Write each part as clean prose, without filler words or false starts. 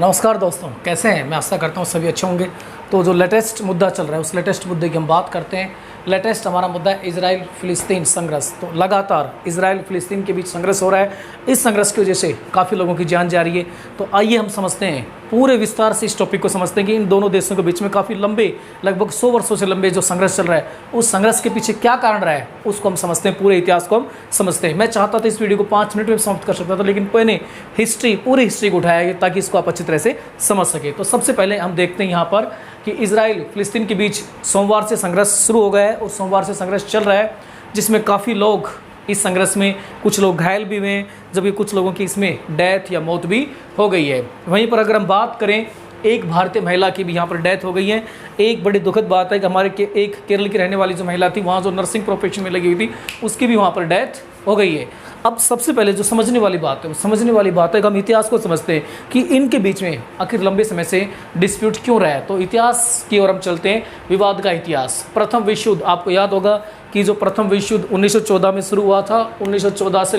नमस्कार दोस्तों, कैसे हैं? मैं आशा करता हूँ सभी अच्छे होंगे। तो जो लेटेस्ट मुद्दा चल रहा है उस लेटेस्ट मुद्दे की हम बात करते हैं। लेटेस्ट हमारा मुद्दा है इजराइल फ़िलिस्तीन संघर्ष। तो लगातार इजराइल फ़िलिस्तीन के बीच संघर्ष हो रहा है। इस संघर्ष की वजह से काफ़ी लोगों की जान जा रही है। तो आइए हम समझते हैं, पूरे विस्तार से इस टॉपिक को समझते हैं कि इन दोनों देशों के बीच में काफ़ी लंबे, लगभग 100 वर्षों से लंबे जो संघर्ष चल रहा है, उस संघर्ष के पीछे क्या कारण रहा है उसको हम समझते हैं, पूरे इतिहास को हम समझते हैं। मैं चाहता था इस वीडियो को 5 मिनट में समाप्त कर सकता था, लेकिन मैंने पूरी हिस्ट्री को उठाया है ताकि इसको आप अच्छी तरह से समझ सके। तो सबसे पहले हम देखते हैं यहाँ पर कि इजराइल फ़िलिस्तीन के बीच सोमवार से संघर्ष शुरू हो गया है और सोमवार से संघर्ष चल रहा है, जिसमें काफ़ी लोग इस संघर्ष में, कुछ लोग घायल भी हुए हैं, जबकि कुछ लोगों की इसमें डेथ या मौत भी हो गई है। वहीं पर अगर हम बात करें, एक भारतीय महिला की भी यहाँ पर डेथ हो गई है। एक बड़ी दुखद बात है कि हमारे एक केरल की रहने वाली जो महिला थी, वहाँ जो नर्सिंग प्रोफेशन में लगी हुई थी, उसकी भी वहाँ पर डेथ हो गई है। अब सबसे पहले जो समझने वाली बात है, वो समझने वाली बात है कि हम इतिहास को समझते हैं कि इनके बीच में आखिर लंबे समय से डिस्प्यूट क्यों रहा है। तो इतिहास की ओर हम चलते हैं, विवाद का इतिहास। प्रथम विश्व युद्ध, आपको याद होगा कि जो प्रथम विश्व युद्ध 1914 में शुरू हुआ था, 1914 से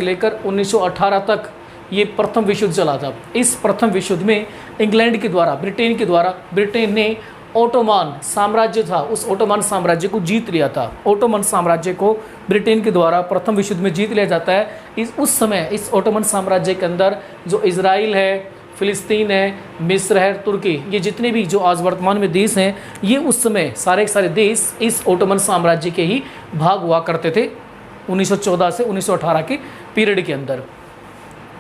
लेकर 1918 तक ये प्रथम विश्व युद्ध चला था। इस प्रथम विश्व युद्ध में इंग्लैंड के द्वारा, ब्रिटेन ने ओटोमान साम्राज्य था, उस ओटोमान साम्राज्य को जीत लिया था। ओटोमान साम्राज्य को ब्रिटेन के द्वारा प्रथम विश्व युद्ध में जीत लिया जाता है। उस समय इस ओटोमान साम्राज्य के अंदर जो इजराइल है, फ़िलिस्तीन है, मिस्र है, तुर्की, ये जितने भी जो आज वर्तमान में देश हैं, ये उस समय सारे देश इस ओटोमान साम्राज्य के ही भाग हुआ करते थे 1914 से 1918 के पीरियड के अंदर।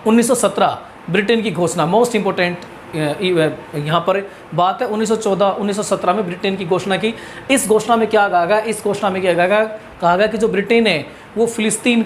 1917 ब्रिटेन की घोषणा, मोस्ट इम्पोर्टेंट यहाँ पर बात है। 1917 में ब्रिटेन की घोषणा की। इस घोषणा में क्या कहा गया कि जो ब्रिटेन है वो फ़िलिस्तीन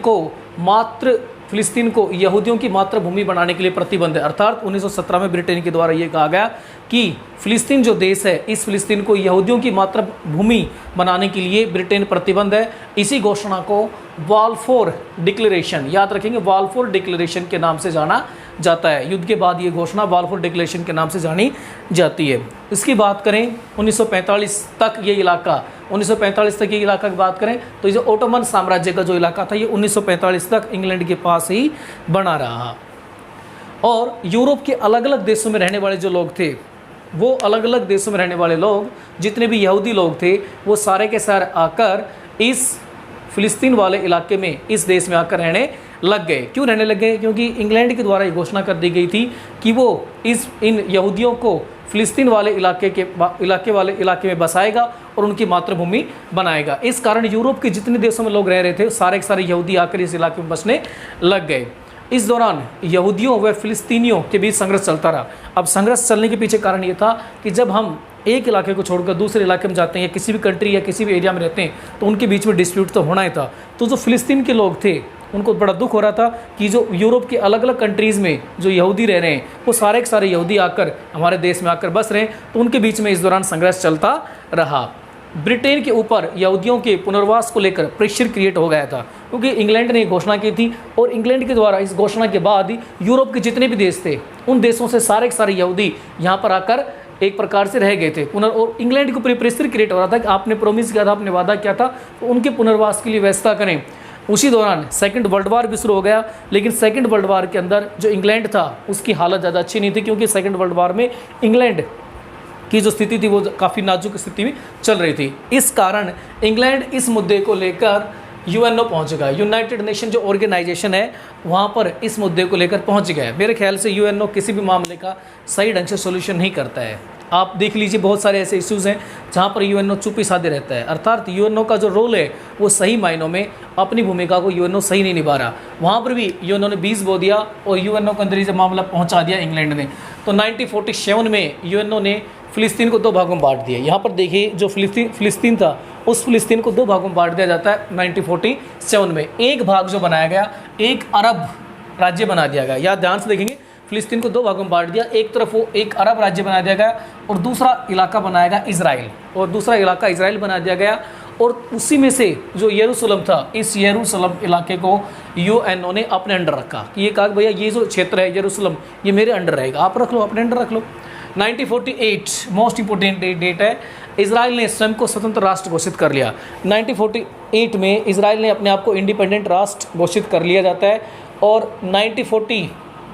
को यहूदियों की मातृभूमि बनाने के लिए प्रतिबद्ध है। अर्थात 1917 में ब्रिटेन के द्वारा ये कहा गया कि फ़िलिस्तीन जो देश है, इस फ़िलिस्तीन को यहूदियों की मातृभूमि बनाने के लिए ब्रिटेन प्रतिबद्ध है। इसी घोषणा को बाल्फोर डिक्लेरेशन, याद रखेंगे, बाल्फोर डिक्लेरेशन के नाम से जाना जाता है। युद्ध के बाद ये घोषणा बाल्फोर डिक्लेरेशन के नाम से जानी जाती है। इसकी बात करें 1945 तक ये इलाका, 1945 तक ये इलाका की बात करें तो ये जो ओटोमन साम्राज्य का जो इलाका था, ये 1945 तक इंग्लैंड के पास ही बना रहा। और यूरोप के अलग अलग देशों में रहने वाले जो लोग थे, वो अलग अलग देशों में रहने वाले लोग, जितने भी यहूदी लोग थे, वो सारे के सारे आकर इस फ़िलिस्तीन वाले इलाके में, इस देश में आकर रहने लग गए। क्यों रहने लग गए? क्योंकि इंग्लैंड के द्वारा ये घोषणा कर दी गई थी कि वो इन यहूदियों को फ़िलिस्तीन वाले इलाके में बसाएगा और उनकी मातृभूमि बनाएगा। इस कारण यूरोप के जितने देशों में लोग रह रहे थे, सारे के सारे यहूदी आकर इस इलाके में बसने लग गए। इस दौरान यहूदियों व फ़िलिस्तीनियों के बीच संघर्ष चलता रहा। अब संघर्ष चलने के पीछे कारण ये था कि जब हम एक इलाके को छोड़कर दूसरे इलाके में जाते हैं, या किसी भी कंट्री या किसी भी एरिया में रहते हैं, तो उनके बीच में डिस्प्यूट तो होना ही था। तो जो फ़िलिस्तीन के लोग थे, उनको बड़ा दुख हो रहा था कि जो यूरोप के अलग अलग कंट्रीज़ में जो यहूदी रह रहे हैं, वो सारे के सारे यहूदी आकर हमारे देश में आकर बस रहे हैं। तो उनके बीच में इस दौरान संघर्ष चलता रहा। ब्रिटेन के ऊपर यहूदियों के पुनर्वास को लेकर प्रेशर क्रिएट हो गया था, क्योंकि इंग्लैंड ने घोषणा की थी और इंग्लैंड के द्वारा इस घोषणा के बाद यूरोप के जितने भी देश थे, उन देशों से सारे के सारे यहूदी यहाँ पर आकर एक प्रकार से रह गए थे। और इंग्लैंड के ऊपर प्रेशर क्रिएट हो रहा था कि आपने प्रॉमिस किया था, आपने वादा किया था, तो उनके पुनर्वास के लिए व्यवस्था करें। उसी दौरान सेकंड वर्ल्ड वार भी शुरू हो गया, लेकिन सेकंड वर्ल्ड वार के अंदर जो इंग्लैंड था उसकी हालत ज़्यादा अच्छी नहीं थी, क्योंकि सेकंड वर्ल्ड वार में इंग्लैंड की जो स्थिति थी वो काफ़ी नाजुक स्थिति में चल रही थी। इस कारण इंग्लैंड इस मुद्दे को लेकर यूएनओ पहुंच गया। यूनाइटेड नेशन जो ऑर्गेनाइजेशन है, वहाँ पर इस मुद्दे को लेकर पहुंच गया। मेरे ख्याल से यूएनओ किसी भी मामले का सही ढंग से सोल्यूशन नहीं करता है। आप देख लीजिए, बहुत सारे ऐसे इश्यूज़ हैं जहाँ पर यूएनओ चुप्पी साधे रहता है। अर्थात यूएनओ का जो रोल है, वो सही मायनों में अपनी भूमिका को यूएनओ सही नहीं निभा रहा। वहाँ पर भी यूएनओ ने 20 बो दिया और यूएनओ के अंदर ही जब मामला पहुँचा दिया इंग्लैंड ने। तो 1947 में यूएनओ ने फ़िलिस्तीन को 2 भागों में बांट दिया। यहाँ पर देखिए, जो फ़िलिस्तीन था, उस फ़िलिस्तीन को 2 भागों में बांट दिया जाता है 1947 में। एक भाग जो बनाया गया, एक अरब राज्य बना दिया गया। या ध्यान से देखेंगे, फ़िलिस्तीन को 2 भागों में बांट दिया। एक तरफ वो एक अरब राज्य बना दिया गया और दूसरा इलाका बनाया गया इजराइल, और दूसरा इलाका इजराइल बना दिया गया। और उसी में से जो यरूशलेम था, इस यरूशलेम इलाके को यूएनओ ने अपने अंडर रखा। ये कहा भैया ये जो क्षेत्र है यरूशलेम, ये मेरे अंडर रहेगा, आप रख लो, अपने अंडर रख लो। 1948 मोस्ट इंपोर्टेंट डेट है। इजराइल ने स्वयं को स्वतंत्र राष्ट्र घोषित कर लिया। 1948 में इजराइल ने अपने आप को इंडिपेंडेंट राष्ट्र घोषित कर लिया जाता है। और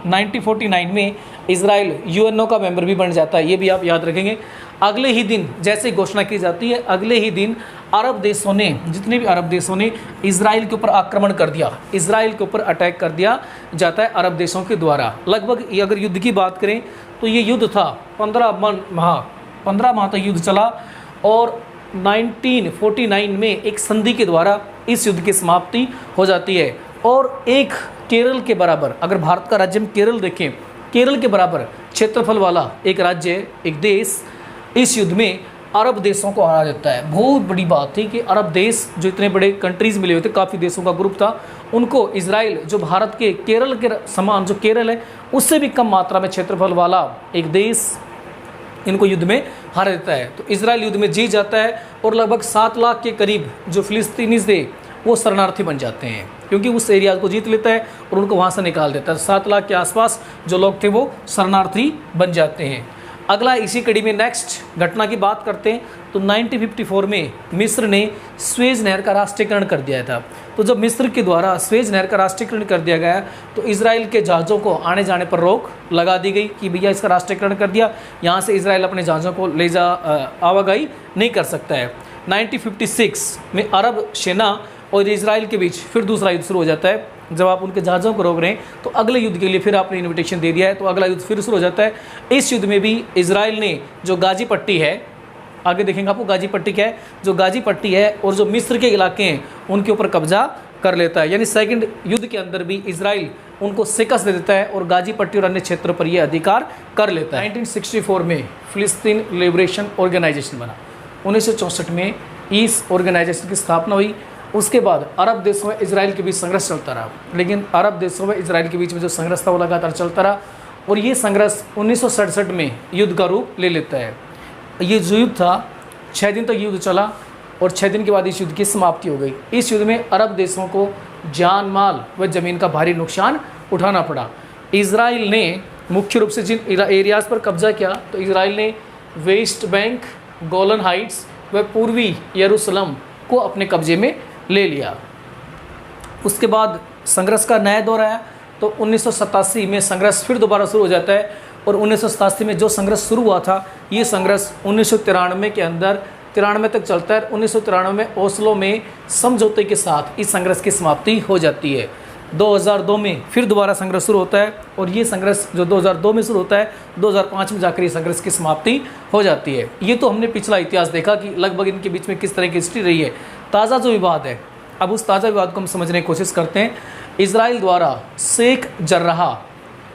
1949 में इजराइल यूएनओ का मेंबर भी बन जाता है, ये भी आप याद रखेंगे। अगले ही दिन जैसे ही घोषणा की जाती है, अगले ही दिन अरब देशों ने, जितने भी अरब देशों ने इजराइल के ऊपर आक्रमण कर दिया, इजराइल के ऊपर अटैक कर दिया जाता है अरब देशों के द्वारा। लगभग अगर युद्ध की बात करें तो ये युद्ध था 15 माह तक युद्ध चला और 1949 में एक संधि के द्वारा इस युद्ध की समाप्ति हो जाती है। और एक केरल के बराबर, अगर भारत का राज्य हम केरल देखें, केरल के बराबर क्षेत्रफल वाला एक राज्य, एक देश इस युद्ध में अरब देशों को हरा देता है। बहुत बड़ी बात थी कि अरब देश जो इतने बड़े कंट्रीज़ मिले हुए थे, काफ़ी देशों का ग्रुप था, उनको इजराइल जो भारत के केरल के समान, जो केरल है उससे भी कम मात्रा में क्षेत्रफल वाला एक देश इनको युद्ध में हरा देता है। तो इजराइल युद्ध में जीत जाता है और लगभग 7 लाख के करीब जो फिलिस्तीनी थे वो शरणार्थी बन जाते हैं, क्योंकि उस एरिया को जीत लेता है और उनको वहाँ से निकाल देता है। 7 लाख के आसपास जो लोग थे वो शरणार्थी बन जाते हैं। अगला इसी कड़ी में नेक्स्ट घटना की बात करते हैं तो 1954 में मिस्र ने स्वेज नहर का राष्ट्रीयकरण कर दिया था। तो जब मिस्र के द्वारा स्वेज नहर का राष्ट्रीयकरण कर दिया गया तो इजराइल के जहाज़ों को आने जाने पर रोक लगा दी गई कि भैया इसका राष्ट्रीयकरण कर दिया, यहाँ से इजराइल अपने जहाज़ों को ले जा आवाजाही नहीं कर सकता है। 1956 में अरब सेना और इजराइल के बीच फिर दूसरा युद्ध शुरू हो जाता है। जब आप उनके जहाज़ों को रोक रहे हैं तो अगले युद्ध के लिए फिर आपने इन्विटेशन दे दिया है, तो अगला युद्ध फिर शुरू हो जाता है। इस युद्ध में भी इजराइल ने जो गाजी पट्टी है, आगे देखेंगे आपको गाजी पट्टी क्या है, जो गाजी पट्टी है और जो मिस्र के इलाके हैं उनके ऊपर कब्जा कर लेता है। यानी सेकंड युद्ध के अंदर भी इजराइल उनको शिकस्त दे देता है और गाजी पट्टी और अन्य क्षेत्रों पर यह अधिकार कर लेता है। 1964 में फिलिस्तीन लिबरेशन ऑर्गेनाइजेशन बना। 1964 में इस ऑर्गेनाइजेशन की स्थापना हुई। उसके बाद अरब देशों में इजराइल के बीच संघर्ष चलता रहा, लेकिन अरब देशों में इजराइल के बीच में जो संघर्ष था वो लगातार चलता रहा और ये संघर्ष 1967 में युद्ध का रूप ले लेता है। ये जो युद्ध था 6 दिन तक युद्ध चला और 6 दिन के बाद इस युद्ध की समाप्ति हो गई। इस युद्ध में अरब देशों को जान माल व ज़मीन का भारी नुकसान उठाना पड़ा। इजराइल ने मुख्य रूप से जिन एरियाज़ पर कब्जा किया तो इजराइल ने वेस्ट बैंक, गोलन हाइट्स व पूर्वी यरूशलेम को अपने कब्जे में ले लिया। उसके बाद संघर्ष का नया दौर आया तो 1987 में संघर्ष फिर दोबारा शुरू हो जाता है और 1987 में जो संघर्ष शुरू हुआ था ये संघर्ष 1993 के अंदर 93 तक चलता है। 1993 में ओस्लो में समझौते के साथ इस संघर्ष की समाप्ति हो जाती है। 2002 में फिर दोबारा संघर्ष शुरू होता है और ये संघर्ष जो 2002 में शुरू होता है 2005 में जाकर ये संघर्ष की समाप्ति हो जाती है। ये तो हमने पिछला इतिहास देखा कि लगभग इनके बीच में किस तरह की हिस्ट्री रही है। ताज़ा जो विवाद है, अब उस ताज़ा विवाद को हम समझने की कोशिश करते हैं। इजराइल द्वारा शेख जर्राह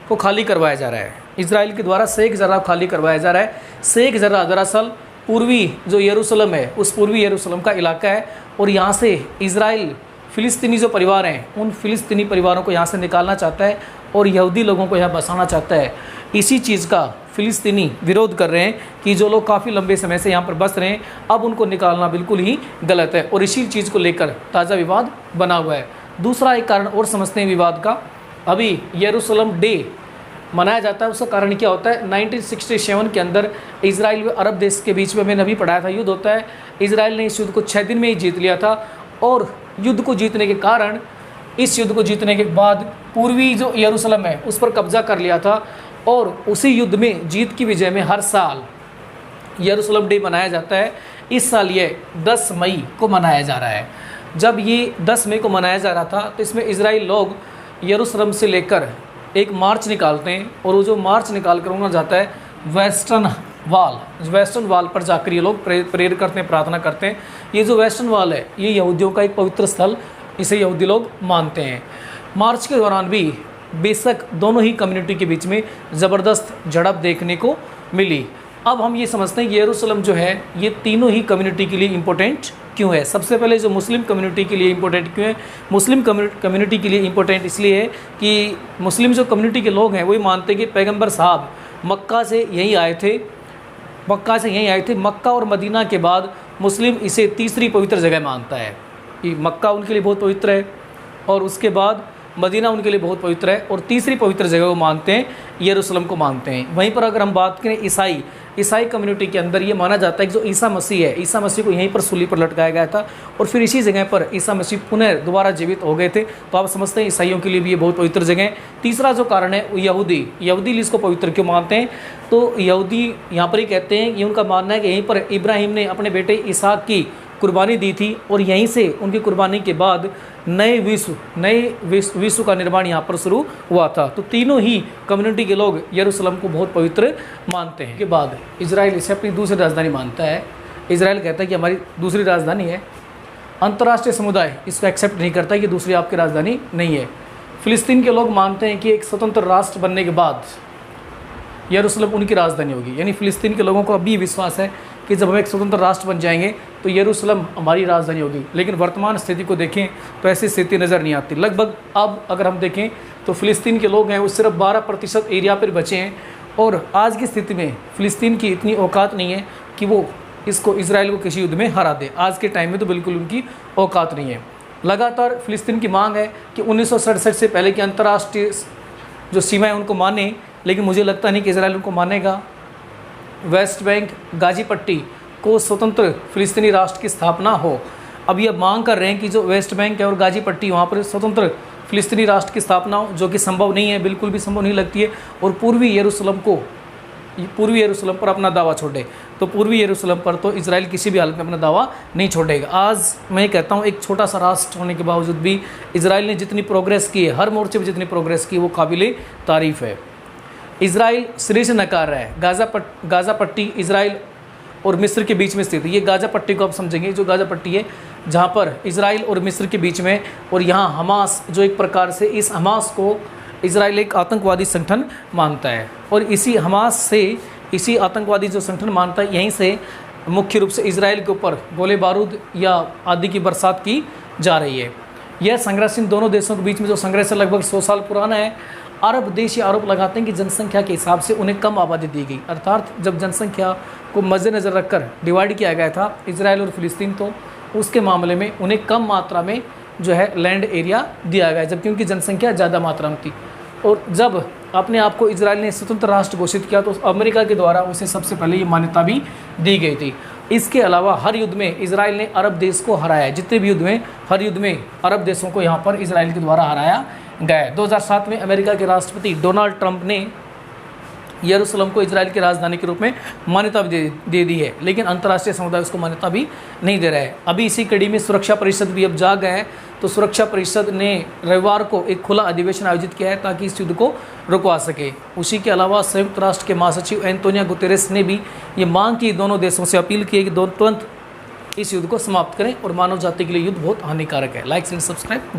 को खाली करवाया जा रहा है। इजराइल के द्वारा शेख जर्राह खाली करवाया जा रहा है। शेख जर्राह दरअसल पूर्वी जो यरूशलेम है उस पूर्वी यरूशलेम का इलाका है और यहाँ से इजराइल फ़िलिस्तीनी जो परिवार हैं उन फ़िलिस्तीनी परिवारों को यहाँ से निकालना चाहता है और यहूदी लोगों को यहाँ बसाना चाहता है। इसी चीज़ का फ़िलिस्तीनी विरोध कर रहे हैं कि जो लोग काफ़ी लंबे समय से यहाँ पर बस रहे हैं अब उनको निकालना बिल्कुल ही गलत है और इसी चीज़ को लेकर ताज़ा विवाद बना हुआ है। दूसरा एक कारण और समझते हैं विवाद का, अभी यरूशलेम डे मनाया जाता है। उसका कारण क्या होता है, 1967 के अंदर इजराइल व अरब देश के बीच में मैंने अभी पढ़ाया था युद्ध होता है। इजराइल ने इस युद्ध को 6 दिन में ही जीत लिया था और युद्ध को जीतने के कारण, इस युद्ध को जीतने के बाद पूर्वी जो यरूशलेम है उस पर कब्जा कर लिया था और उसी युद्ध में जीत की विजय में हर साल यरूशलेम डे मनाया जाता है। इस साल ये 10 मई को मनाया जा रहा है। जब ये 10 मई को मनाया जा रहा था तो इसमें इजराइल लोग यरूशलेम से लेकर एक मार्च निकालते हैं और वो जो मार्च निकाल कर उन्होंने जाता है वेस्टर्न वाल पर जाकर ये लोग प्रेयर करते हैं, प्रार्थना करते हैं। ये जो वेस्टर्न वाल है ये यहूदियों का एक पवित्र स्थल, इसे यहूदी लोग मानते हैं। मार्च के दौरान भी बेशक दोनों ही कम्युनिटी के बीच में ज़बरदस्त झड़प देखने को मिली। अब हम ये समझते हैं कि यरूशलेम जो है ये तीनों ही कम्युनिटी के लिए इम्पोर्टेंट क्यों है। सबसे पहले जो मुस्लिम कम्युनिटी के लिए इम्पोर्टेंट क्यों है, मुस्लिम कम्युनिटी के लिए इम्पोर्टेंट इसलिए है कि मुस्लिम जो कम्युनिटी के लोग हैं वही मानते हैं कि पैगंबर साहब मक्का से यहीं आए थे। मक्का और मदीना के बाद मुस्लिम इसे तीसरी पवित्र जगह मानता है कि मक्का उनके लिए बहुत पवित्र है और उसके बाद मदीना उनके लिए बहुत पवित्र है और तीसरी पवित्र जगह वो मानते हैं यरूशलेम को मानते हैं। वहीं पर अगर हम बात करें ईसाई ईसाई कम्युनिटी के अंदर ये माना जाता है कि जो ईसा मसीह है, ईसा मसीह को यहीं पर सूली पर लटकाया गया था और फिर इसी जगह पर ईसा मसीह पुनः दोबारा जीवित हो गए थे। तो आप समझते हैं ईसाइयों के लिए भी ये बहुत पवित्र जगह है। तीसरा जो कारण है वो यहूदी इसको पवित्र क्यों मानते हैं? तो यहूदी यहाँ पर ही कहते हैं, ये उनका मानना है कि यहीं पर इब्राहिम ने अपने बेटे इसहाक की कुर्बानी दी थी और यहीं से उनकी कुर्बानी के बाद नए विश्व का निर्माण यहाँ पर शुरू हुआ था। तो तीनों ही कम्युनिटी के लोग यरूशलेम को बहुत पवित्र मानते हैं। के बाद इजराइल इसे अपनी दूसरी राजधानी मानता है। इजराइल कहता है कि हमारी दूसरी राजधानी है। अंतर्राष्ट्रीय समुदाय इसको एक्सेप्ट नहीं करता कि दूसरी आपकी राजधानी नहीं है। फिलिस्तीन के लोग मानते हैं कि एक स्वतंत्र राष्ट्र बनने के बाद यरूशलेम उनकी राजधानी होगी। यानी फिलिस्तीन के लोगों को अभी विश्वास है कि जब हम एक स्वतंत्र राष्ट्र बन जाएंगे तो यरूशलेम हमारी राजधानी होगी। लेकिन वर्तमान स्थिति को देखें तो ऐसी स्थिति नज़र नहीं आती। लगभग अब अगर हम देखें तो फिलिस्तीन के लोग हैं वो सिर्फ 12% एरिया पर बचे हैं और आज की स्थिति में फ़िलिस्तीन की इतनी औकात नहीं है कि वो इसको इजराइल को किसी युद्ध में हरा दे। आज के टाइम में तो बिल्कुल उनकी औकात नहीं है। लगातार फिलिस्तीन की मांग है कि 1967 से पहले की अंतर्राष्ट्रीय जो सीमाएँ उनको माने, लेकिन मुझे लगता नहीं कि इजराइल उनको मानेगा। वेस्ट बैंक, गाजी पट्टी को स्वतंत्र फिलिस्तीनी राष्ट्र की स्थापना हो। अब ये मांग कर रहे हैं कि जो वेस्ट बैंक है और गाजी पट्टी वहाँ पर स्वतंत्र फिलिस्तीनी राष्ट्र की स्थापना हो, जो कि संभव नहीं है, बिल्कुल भी संभव नहीं लगती है। और पूर्वी यरूशलेम पर अपना दावा छोड़े। तो पूर्वी यरूशलेम पर तो इजराइल किसी भी हालत में अपना दावा नहीं छोड़ेगा। आज मैं कहता हूँ एक छोटा सा राष्ट्र होने के बावजूद भी इजराइल ने जितनी प्रोग्रेस की है, हर मोर्चे पर जितनी प्रोग्रेस की, वो काबिल तारीफ़ है। इजराइल सिरे से नकार रहा है। गाज़ा पट्टी इजराइल और मिस्र के बीच में स्थित है। ये गाज़ा पट्टी को आप समझेंगे, जो गाज़ा पट्टी है जहाँ पर इजराइल और मिस्र के बीच में, और यहाँ हमास जो एक प्रकार से इस हमास को इजराइल एक आतंकवादी संगठन मानता है और इसी आतंकवादी जो संगठन मानता है, यहीं से मुख्य रूप से इजराइल के ऊपर गोले बारूद या आदि की बरसात की जा रही है। यह संघर्ष इन दोनों देशों के बीच में जो संघर्ष है लगभग 100 साल पुराना है। अरब देश ये आरोप लगाते हैं कि जनसंख्या के हिसाब से उन्हें कम आबादी दी गई। अर्थात जब जनसंख्या को मद्देनज़र रखकर डिवाइड किया गया था इजराइल और फिलिस्तीन, तो उसके मामले में उन्हें कम मात्रा में जो है लैंड एरिया दिया गया, जबकि उनकी जनसंख्या ज़्यादा मात्रा में थी। और जब अपने आप को इजराइल ने स्वतंत्र राष्ट्र घोषित किया तो अमेरिका के द्वारा उसे सबसे पहले ये मान्यता भी दी गई थी। इसके अलावा हर युद्ध में इजराइल ने अरब देश को हराया। जितने भी युद्ध में, हर युद्ध में अरब देशों को यहाँ पर इजराइल के द्वारा हराया गया। 2007 में अमेरिका के राष्ट्रपति डोनाल्ड ट्रंप ने यरूशलेम को इजराइल की राजधानी के रूप में मान्यता भी दे दी है, लेकिन अंतर्राष्ट्रीय समुदाय उसको मान्यता भी नहीं दे रहा है। अभी इसी कड़ी में सुरक्षा परिषद भी अब जाग गया है। तो सुरक्षा परिषद ने रविवार को एक खुला अधिवेशन आयोजित किया है ताकि इस युद्ध को रुकवा सके। उसी के अलावा संयुक्त राष्ट्र के महासचिव एंटोनियो गुतेरेस ने भी ये मांग की, दोनों देशों से अपील की है कि तुरंत इस युद्ध को समाप्त करें और मानव जाति के लिए युद्ध बहुत हानिकारक है। Like and subscribe.